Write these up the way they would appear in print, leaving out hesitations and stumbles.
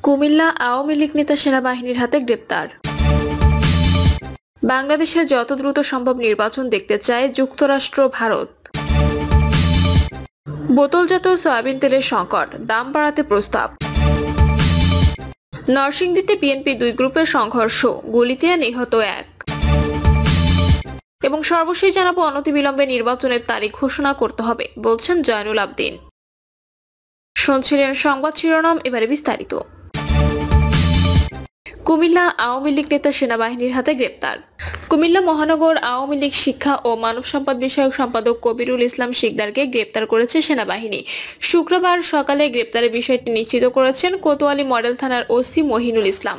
কুমিল্লা আওয়ামী লীগ নেতা সেনাবাহিনীর হাতে গ্রেপ্তার। বাংলাদেশে যত দ্রুত সম্ভব নির্বাচন দেখতে চায় যুক্তরাষ্ট্র, ভারত। বোতলজাত সয়াবিন তেলের সংকট, দাম বাড়াতে প্রস্তাব। নরসিংদীতে বিএনপি দুই গ্রুপের সংঘর্ষ, গুলিতে নিহত এক। এবং সর্বশেষ জানাবো, অনতিবিলম্বে নির্বাচনের তারিখ ঘোষণা করতে হবে বলছেন জয়নুল আবদিন। শুনছিলেন সংবাদ শিরোনাম, এবারে বিস্তারিত। কুমিল্লা আওয়ামী লীগ নেতা সেনাবাহিনীর হাতে গ্রেপ্তার। কুমিল্লা মহানগর আওয়ামী লীগ শিক্ষা ও মানব সম্পদ বিষয়ক সম্পাদক কবিরুল ইসলাম শিকদারকে গ্রেপ্তার করেছে সেনাবাহিনী। শুক্রবার সকালে গ্রেপ্তারের বিষয়টি নিশ্চিত করেছেন কোতোয়ালি মডেল থানার ওসি মহিনুল ইসলাম।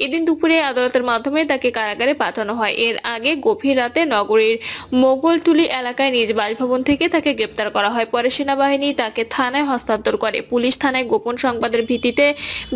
এদিন দুপুরে আদালতের মাধ্যমে তাকে কারাগারে পাঠানো হয়। এর আগে গভীর রাতে নগরীর মোগলটুলি এলাকায় নিজ বাসভবন থেকে তাকে গ্রেপ্তার করা হয়। পরে সেনাবাহিনী তাকে থানায় হস্তান্তর করে। পুলিশ থানায় গোপন সংবাদের ভিত্তিতে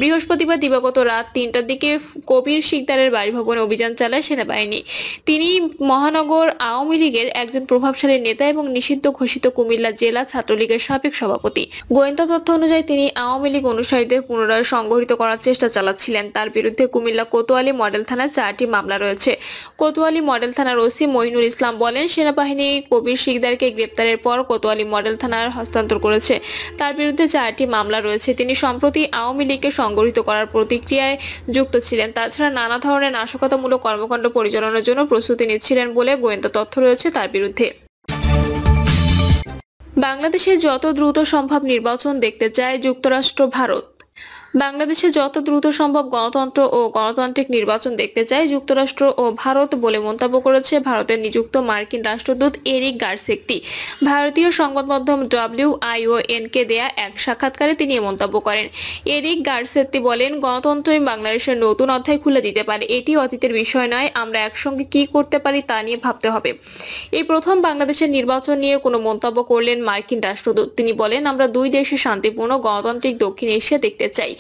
বৃহস্পতিবার দিবাগত রাত ৩টার দিকে কবির শিকদারের বাসভবনে অভিযান চালায় সেনাবাহিনী। তিনি মহানগর আওয়ামী লীগের একজন প্রভাবশালী নেতা এবং নিষিদ্ধ ঘোষিত কুমিল্লা জেলা ছাত্রলীগের সাবেক সভাপতি। গোয়েন্দা তথ্য অনুযায়ী তিনি আওয়ামী লীগ অনুসারীদের পুনরায় সংগঠিত করার চেষ্টা চালাচ্ছিলেন। তার বিরুদ্ধে কুমিল্লা কোতোয়ালি মডেল থানায় 4টি মামলা রয়েছে। কোতোয়ালি মডেল থানার ওসি মইনুল ইসলাম বলেন, সেনাবাহিনী কবির শিকদারকে গ্রেপ্তারের পর কোতোয়ালি মডেল থানার হস্তান্তর করেছে। তার বিরুদ্ধে 4টি মামলা রয়েছে। তিনি সম্প্রতি আওয়ামী লীগকে সংগঠিত করার প্রতিক্রিয়ায় যুক্ত ছিলেন। তাছাড়া নানা ধরনের নাশকতামূলক কর্মকাণ্ড পরিচালনার জন্য প্রস্তুতি নিচ্ছিলেন বলে গোয়েন্দা তথ্য রয়েছে তার বিরুদ্ধে। বাংলাদেশে যত দ্রুত সম্ভব নির্বাচন দেখতে চায় যুক্তরাষ্ট্র, ভারত। বাংলাদেশে যত দ্রুত সম্ভব গণতন্ত্র ও গণতান্ত্রিক নির্বাচন দেখতে চায় যুক্তরাষ্ট্র ও ভারত বলে মন্তব্য করেছে ভারতের নিযুক্ত মার্কিন রাষ্ট্রদূত এরিক গারসেটি। ভারতীয় সংবাদ মাধ্যম WION-কে দেয়া এক সাক্ষাৎকারে তিনি এ মন্তব্য করেন। এরিক গারসেটি বলেন, গণতন্ত্রই বাংলাদেশের নতুন অধ্যায় খুলে দিতে পারে। এটি অতীতের বিষয় নয়, আমরা একসঙ্গে কি করতে পারি তা নিয়ে ভাবতে হবে। এই প্রথম বাংলাদেশের নির্বাচন নিয়ে কোনো মন্তব্য করলেন মার্কিন রাষ্ট্রদূত। তিনি বলেন, আমরা দুই দেশে শান্তিপূর্ণ গণতান্ত্রিক দক্ষিণ এশিয়া দেখতে চাই।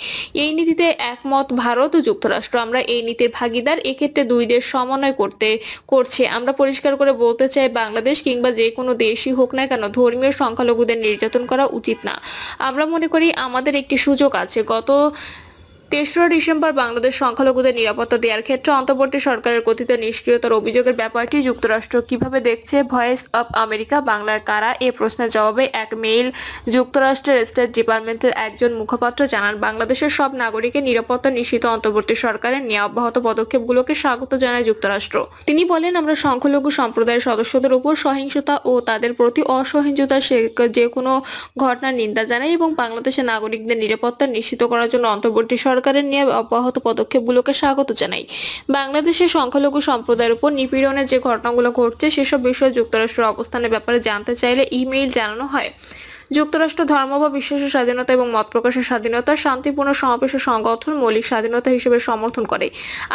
এই নীতিতে একমত ভারত ও যুক্তরাষ্ট্র। আমরা এই নীতির ভাগিদার। এক্ষেত্রে দুই দেশ সমন্বয় করছে। আমরা পরিষ্কার করে বলতে চাই, বাংলাদেশ কিংবা যে কোনো দেশই হোক না কেন ধর্মীয় সংখ্যালঘুদের নির্যাতন করা উচিত না। আমরা মনে করি আমাদের একটি সুযোগ আছে। গত ৩রা ডিসেম্বর বাংলাদেশ সংখ্যালঘুদের নিরাপত্তা দেওয়ার ক্ষেত্রে অন্তর্বর্তী সরকারের কথিত নিষ্ক্রিয়তার অভিযোগের ব্যাপারটি যুক্তরাষ্ট্র কিভাবে দেখছে? ভয়েস অব আমেরিকা বাংলার কারা এ প্রশ্নের জবাবে এক মেইল যুক্তরাষ্ট্রের স্টেট ডিপার্টমেন্টের একজন মুখপাত্র জানান, বাংলাদেশের সব নাগরিকের নিরাপত্তা নিশ্চিত অন্তর্বর্তী সরকারের নেওয়া অব্যাহত পদক্ষেপগুলোকে স্বাগত জানায় যুক্তরাষ্ট্র। তিনি বলেন, আমরা সংখ্যালঘু সম্প্রদায়ের সদস্যদের উপর সহিংসতা ও তাদের প্রতি অসহিঞ্জুতার যে কোনো ঘটনার নিন্দা জানাই এবং বাংলাদেশের নাগরিকদের নিরাপত্তা নিশ্চিত করার জন্য অন্তর্বর্তী সরকারের নিয়ে অব্যাহত পদক্ষেপগুলোকে স্বাগত জানাই। বাংলাদেশের সংখ্যালঘু সম্প্রদায়ের উপর নিপীড়নের যে ঘটনাগুলো ঘটছে সেসব বিষয়ে যুক্তরাষ্ট্রের অবস্থানের ব্যাপারে জানতে চাইলে ইমেইল জানানো হয়। যুক্তরাষ্ট্র ধর্ম বা বিশ্বাসের স্বাধীনতা এবং মত প্রকাশের স্বাধীনতা, শান্তিপূর্ণ সমাবেশ ও সংগঠন মৌলিক স্বাধীনতা হিসেবে সমর্থন করে।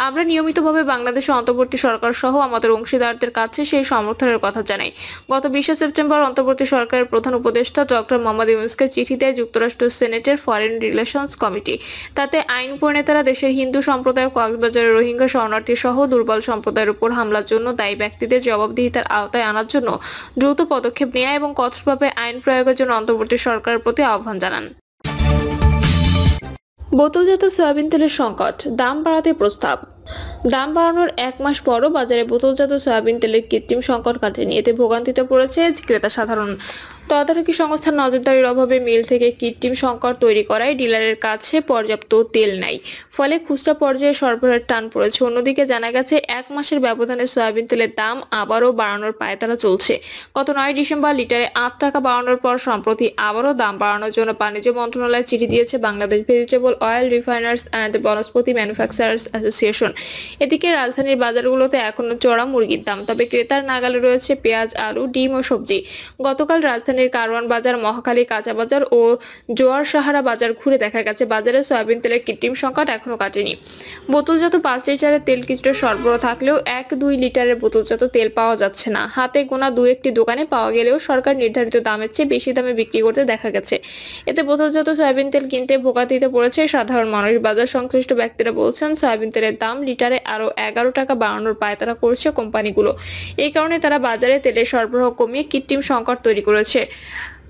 আমরা নিয়মিতভাবে বাংলাদেশের অন্তর্বর্তী সরকার সহ আমাদের অংশীদারদের কাছে সেই সমর্থনের কথা জানাই। গত 20 সেপ্টেম্বর অন্তর্বর্তী সরকারের প্রধান উপদেষ্টা ডক্টর মোহাম্মদ ইউনূসকে চিঠি দেয় যুক্তরাষ্ট্র সেনেটের ফরেন রিলেশনস কমিটি। তাতে আইন প্রণেতারা দেশের হিন্দু সম্প্রদায়, কক্সবাজারের রোহিঙ্গা শরণার্থী সহ দুর্বল সম্প্রদায়ের উপর হামলার জন্য দায়ী ব্যক্তিদের জবাবদিহিতার আওতায় আনার জন্য দ্রুত পদক্ষেপ নেওয়া এবং কঠোরভাবে আইন প্রয়োগের জন্য অন্তর্বর্তী সরকারের প্রতি আহ্বান জানান। বোতলজাত সয়াবিন তেলের সংকট, দাম বাড়াতে প্রস্তাব। দাম বাড়ানোর 1 মাস পরও বাজারে বোতলজাত সয়াবিন তেলের কৃত্রিম সংকট কাটেনি। এতে ভোগান্তিতে পড়েছে ক্রেতা সাধারণ। তদারকি সংস্থার নজরদারির অভাবে মিল থেকে কৃত্রিম সংকট তৈরি করায় ডিলারের কাছে পর্যাপ্ত তেল নাই। ফলে খুচরা পর্যায়ে সরবরাহের টান পড়েছে। অন্যদিকে জানা গেছে 1 মাসের ব্যবধানে সয়াবিন তেলের দাম আবারও বাড়ানোর পায়তারা চলছে। গত 9 ডিসেম্বর লিটারে 8 টাকা বাড়ানোর পর সম্প্রতি আবারও দাম বাড়ানোর জন্য বাণিজ্য মন্ত্রণালয় চিঠি দিয়েছে Bangladesh vegetable oil refiners and Vanaspati manufacturers association. এদিকে রাজধানীর বাজারগুলোতে এখনো চড়া মুরগির দাম, তবে ক্রেতার নাগালে রয়েছে পেঁয়াজ, আলু, ডিম ও সবজি। গতকাল রাজধানীর কারওয়ান বাজার, মহাখালী কাঁচা বাজার ও জোয়ার সাহারা বাজার ঘুরে দেখা গেছে বাজারে সয়াবিন তেলের কৃত্রিম সংকট এখনো কাটেনি। বোতলজাত 5 লিটারের তেল কিছুটা সরবরাহ থাকলেও 1-2 লিটারের বোতলজাত তেল পাওয়া যাচ্ছে না। হাতে গোনা 2-1টি দোকানে পাওয়া গেলেও সরকার নির্ধারিত দামের চেয়ে বেশি দামে বিক্রি করতে দেখা গেছে। এতে বোতলজাত সয়াবিন তেল কিনতে ভোগান্তিতে পড়েছে সাধারণ মানুষ। বাজার সংশ্লিষ্ট ব্যক্তিরা বলছেন, সয়াবিন তেলের দাম লিটারে আরো 11 টাকা বাড়ানোর পায়তারা করছে কোম্পানিগুলো। এই কারণে তারা বাজারে তেলের সরবরাহ কমিয়ে কৃত্রিম সংকট তৈরি করেছে।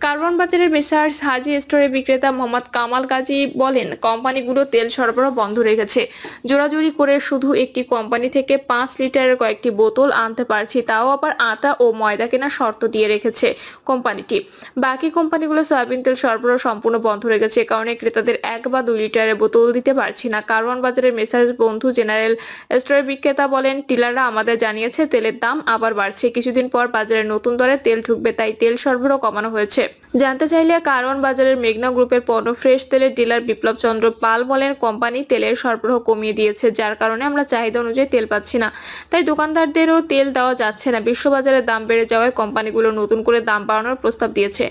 কারওয়ান বাজারের মেসার্স হাজি স্টোরের বিক্রেতা মোহাম্মদ কামাল গাজী বলেন, কোম্পানিগুলো তেল সরবরাহ বন্ধ রেখেছে। জোরাজুরি করে শুধু একটি কোম্পানি থেকে 5 লিটারের কয়েকটি বোতল আনতে পারছি, তাও আবার আটা ও ময়দা কেনার শর্ত দিয়ে রেখেছে কোম্পানিটি। বাকি কোম্পানিগুলো সয়াবিন তেল সরবরাহ সম্পূর্ণ বন্ধ রেখেছে, কারণে ক্রেতাদের 1 বা 2 লিটারের বোতল দিতে পারছি না। কারওয়ান বাজারের মেসার্স বন্ধু জেনারেল স্টোরের বিক্রেতা বলেন, ডিলাররা আমাদের জানিয়েছে তেলের দাম আবার বাড়ছে, কিছুদিন পর বাজারে নতুন দরে তেল ঢুকবে, তাই তেল সরবরাহ কমানো হয়েছে। জানতে চাইলে কারওয়ান বাজারের মেঘনা গ্রুপের পণ্য ফ্রেশ তেলের ডিলার বিপ্লব চন্দ্র পাল বলেন, কোম্পানি তেলের সরবরাহ কমিয়ে দিয়েছে, যার কারণে আমরা চাহিদা অনুযায়ী তেল পাচ্ছি না, তাই দোকানদারদেরও তেল দেওয়া যাচ্ছে না। বিশ্ববাজারে দাম বেড়ে যাওয়ায় কোম্পানিগুলো নতুন করে দাম বাড়ানোর প্রস্তাব দিয়েছে।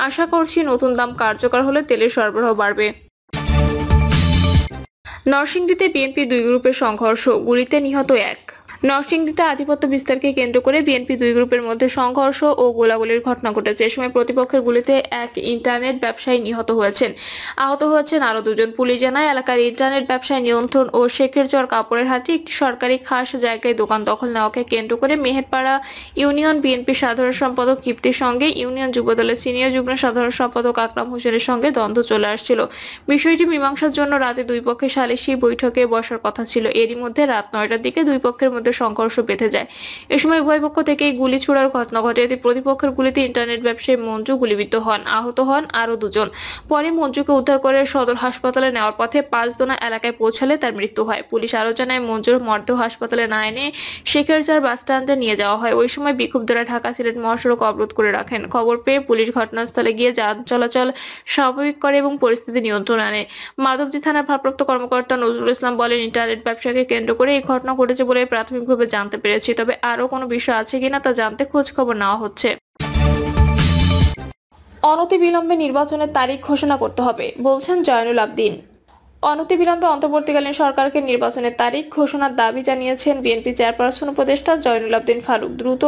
আশা করছি নতুন দাম কার্যকর হলে তেলের সরবরাহ বাড়বে। নরসিংদীতে বিএনপি 2 গ্রুপের সংঘর্ষ, গুলিতে নিহত 1। নরসিংদীতে আধিপত্য বিস্তারকে কেন্দ্র করে বিএনপি 2 গ্রুপের মধ্যে সংঘর্ষ ও গোলাগুলির ঘটনা ঘটেছে। এ সময় প্রতিপক্ষের গুলিতে এক ইন্টারনেট ব্যবসায়ী নিহত হয়েছেন। আহত হয়েছেন আরো 2 জন। পুলিশ জানায়, এলাকার ইন্টারনেট ব্যবসায় নিয়ন্ত্রণ ও শেখেরচর কাপড়ের হাটে একটি সরকারি খাস জায়গায় দোকান দখল নেওয়াকে কেন্দ্র করে মেহেরপাড়া ইউনিয়ন বিএনপি সাধারণ সম্পাদক কিপ্তির সঙ্গে ইউনিয়ন যুবদলের সিনিয়র যুগ্ম সাধারণ সম্পাদক আকরাম হোসেনের সঙ্গে দ্বন্দ্ব চলে আসছিল। বিষয়টি মীমাংসার জন্য রাতে 2 পক্ষের সালিশি বৈঠকে বসার কথা ছিল। এরই মধ্যে রাত 9টার দিকে 2 পক্ষের মধ্যে সংঘর্ষ বেঁধে যায়। এ সময় উভয় পক্ষ থেকেই গুলি ছোড়ার ঘটনা ঘটে। এতে প্রতিপক্ষের গুলিতে ইন্টারনেট ব্যবসায়ী মঞ্জু গুলিবিদ্ধ হন, আহত হন আরো 2 জন। পরে মঞ্জুকে উদ্ধার করে সদর হাসপাতালে নেওয়ার পথে পাঁচদোনা এলাকায় পৌঁছালে তার মৃত্যু হয়। পুলিশ আরো জানায়, মঞ্জুর মরদেহ হাসপাতালে না এনে শেখেরচর বাস স্ট্যান্ডে নিয়ে যাওয়া হয়। ওই সময় বিক্ষুব্ধরা ঢাকা সিলেট মহাসড়ক অবরোধ করে রাখেন। খবর পেয়ে পুলিশ ঘটনাস্থলে গিয়ে যান চলাচল স্বাভাবিক করে এবং পরিস্থিতি নিয়ন্ত্রণে আনে। মাধবদী থানার ভারপ্রাপ্ত কর্মকর্তা নজরুল ইসলাম বলেন, ইন্টারনেট ব্যবসাকে কেন্দ্র করে এই ঘটনা ঘটেছে বলে প্রাথমিকভাবে জানতে পেরেছি, তবে আরো কোনো বিষয় আছে কিনা তা জানতে খোঁজ খবর নেওয়া হচ্ছে। অনতিবিলম্বে নির্বাচনের তারিখ ঘোষণা করতে হবে, বলছেন জয়নুল আবদিন। অনতিবিলম্বে অন্তর্বর্তীকালীন সরকারকে নির্বাচনের তারিখ ঘোষণার দাবি জানিয়েছেন বিএনপি চেয়ারপারসন উপদেষ্টা জয়নুল আবদিন ফারুক। দ্রুত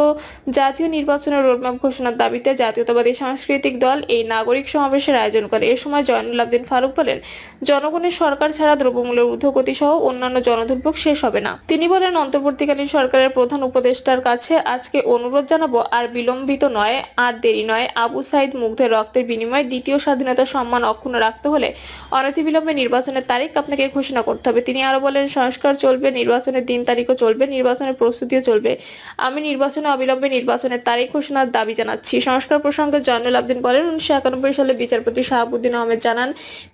জাতীয় নির্বাচনের রোডম্যাপ ঘোষণার দাবিতে জাতীয়তাবাদী সাংস্কৃতিক দল এই নাগরিক সমাবেশের আয়োজন করে। এ সময় জয়নুল আবদিন ফারুক বলেন, জনগণের সরকার ছাড়া দ্রব্যমূল্যের ঊর্ধ্বগতি সহ অন্যান্য জনদুর্ভোগ শেষ হবে না। তিনি বলেন, অন্তর্বর্তীকালীন সরকারের প্রধান উপদেষ্টার কাছে আজকে অনুরোধ জানাবো, আর বিলম্বিত নয়, আর দেরি নয়। আবু সাইদ মুগ্ধের রক্তের বিনিময়ে দ্বিতীয় স্বাধীনতার সম্মান অক্ষুণ্ণ রাখতে হলে অনতিবিলম্বে নির্বাচনের তারিখ আপনাকে ঘোষণা করতে হবে। তিনি আরো বলেন, সংস্কার চলবে, নির্বাচনের দিন তারিখও চলবে, নির্বাচনের প্রস্তুতিও চলবে। আমি নির্বাচনে অবিলম্বে নির্বাচনের তারিখ ঘোষণার দাবি জানাচ্ছি। সংস্কার প্রসঙ্গে জয়নুল আবদিন বলেন, 1991 সালে বিচারপতি শাহাবুদ্দিন আহমেদ জানান,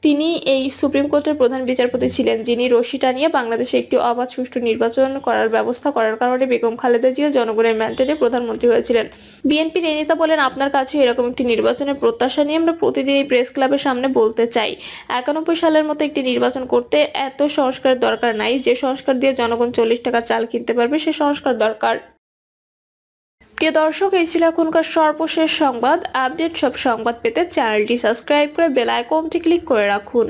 তিনি এই সুপ্রিম কোর্টের প্রধান বিচারপতি ছিলেন, যিনি রশি টানিয়ে বাংলাদেশে একটি অবাধ সুষ্ঠু নির্বাচন করার ব্যবস্থা করার কারণে বেগম খালেদা জিয়া জনগণের ম্যান্ডেটে প্রধানমন্ত্রী হয়েছিলেন। বিএনপির এই নেতা বলেন, আপনার কাছে এরকম একটি নির্বাচনের প্রত্যাশা নিয়ে আমরা প্রতিদিন এই প্রেস ক্লাবের সামনে বলতে চাই, 91 সালের মতো একটি নির্বাচন করতে এত সংস্কারের দরকার নাই। যে সংস্কার দিয়ে জনগণ 40 টাকা চাল কিনতে পারবে, সে সংস্কার দরকার। প্রিয় দর্শক, এই ছিল এখনকার সর্বশেষ সংবাদ। আপডেট সব সংবাদ পেতে চ্যানেলটি সাবস্ক্রাইব করে বেল আইকনটি ক্লিক করে রাখুন।